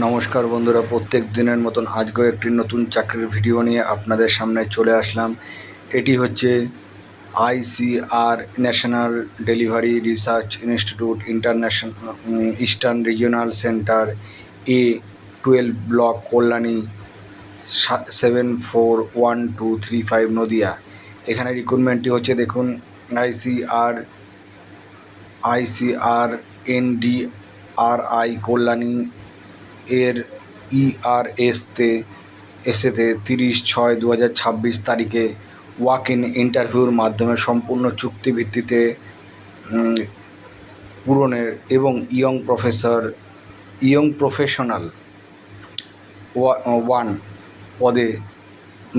নমস্কার বন্ধুরা, প্রত্যেক দিনের মতন আজকেও একটি নতুন চাকরির ভিডিও নিয়ে আপনাদের সামনে চলে আসলাম। এটি হচ্ছে ICR national delivery research institute international eastern regional centre A12 block Kalyani 741235 Nadia. এখানে রিক্রুটমেন্টটি হচ্ছে, দেখুন, আইসিআর আইসিআর NDRI কল্যাণী এর এসেতে 30/6/2026 তারিখে ওয়াক ইন ইন্টারভিউর মাধ্যমে সম্পূর্ণ চুক্তিভিত্তিতে পূরণের এবং ইয়ং প্রফেশনাল 1 পদে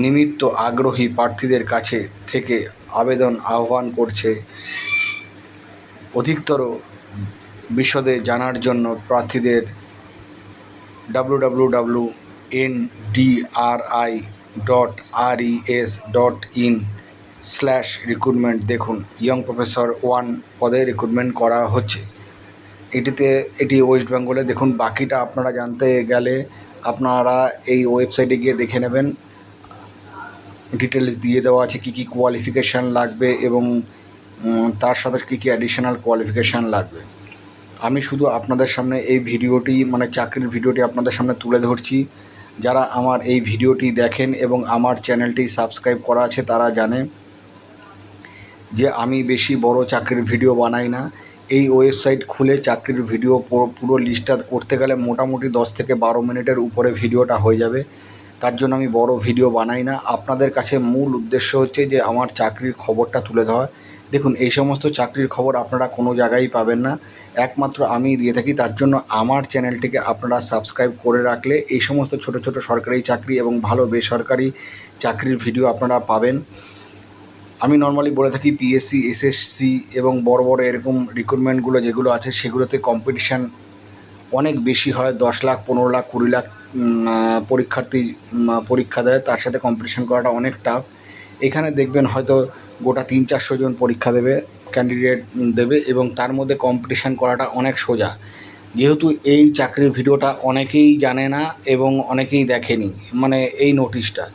নিমিত্ত আগ্রহী প্রার্থীদের কাছে থেকে আবেদন আহ্বান করছে। অধিকতর বিশদে জানার জন্য প্রার্থীদের www.ndri.res.in/recruitment দেখুন। ইয়ং প্রফেসর 1 পদে রিক্রুটমেন্ট করা হচ্ছে। এটি ওয়েস্ট বেঙ্গলে। দেখুন, বাকিটা আপনারা জানতে গেলে আপনারা এই ওয়েবসাইটে গিয়ে দেখে নেবেন। ডিটেলস দিয়ে দেওয়া আছে কী কী কোয়ালিফিকেশান লাগবে এবং তার সাথে কী কী অ্যাডিশনাল কোয়ালিফিকেশান লাগবে। আমি শুধু আপনাদের সামনে এই ভিডিওটি, চাকরির ভিডিওটি আপনাদের সামনে তুলে ধরছি। যারা আমার এই ভিডিওটি দেখেন এবং আমার চ্যানেলটি সাবস্ক্রাইব করা আছে তারা জানে যে আমি বেশি বড় চাকরির ভিডিও বানাই না। এই ওয়েবসাইট খুলে চাকরির ভিডিও পুরো লিস্টটা করতে গেলে মোটামুটি 10 থেকে 12 মিনিটের উপরে ভিডিওটা হয়ে যাবে। তার জন্য আমি বড় ভিডিও বানাই না। আপনাদের কাছে মূল উদ্দেশ্য হচ্ছে যে আমার চাকরির খবরটা তুলে দেওয়া। দেখুন, এই সমস্ত চাকরির খবর আপনারা কোনো জায়গায় পাবেন না, একমাত্র আমি দিয়ে থাকি। তার জন্য আমার চ্যানেলটিকে আপনারা সাবস্ক্রাইব করে রাখলে এই সমস্ত ছোট ছোট সরকারি চাকরি এবং ভালো বেসরকারি চাকরির ভিডিও আপনারা পাবেন। আমি নর্মালি বলে থাকি পিএসসি, এসএসসি এবং বড় বড় এরকম রিক্রুটমেন্টগুলো যেগুলো আছে সেগুলোতে কম্পিটিশান অনেক বেশি হয়। 10 লাখ, 15 লাখ, 20 লাখ পরীক্ষার্থী পরীক্ষা দেয়। তার সাথে কম্পিটিশান করাটা অনেক টাফ। এখানে দেখবেন হয়তো গোটা 300-400 জন পরীক্ষা ক্যান্ডিডেট দেবে এবং তার মধ্যে কম্পিটিশান করাটা অনেক সোজা। যেহেতু এই চাকরির ভিডিওটা অনেকেই জানে না এবং অনেকেই দেখেনি, এই নোটিশটা,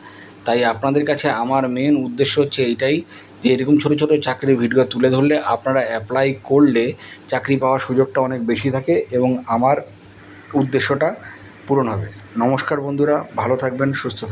তাই আপনাদের কাছে আমার মেন উদ্দেশ্য হচ্ছে এইটাই যে এরকম ছোটো ছোটো চাকরির ভিডিও তুলে ধরলে আপনারা অ্যাপ্লাই করলে চাকরি পাওয়ার সুযোগটা অনেক বেশি থাকে এবং আমার উদ্দেশ্যটা পূরণ হবে। নমস্কার বন্ধুরা, ভালো থাকবেন, সুস্থ থাকবেন।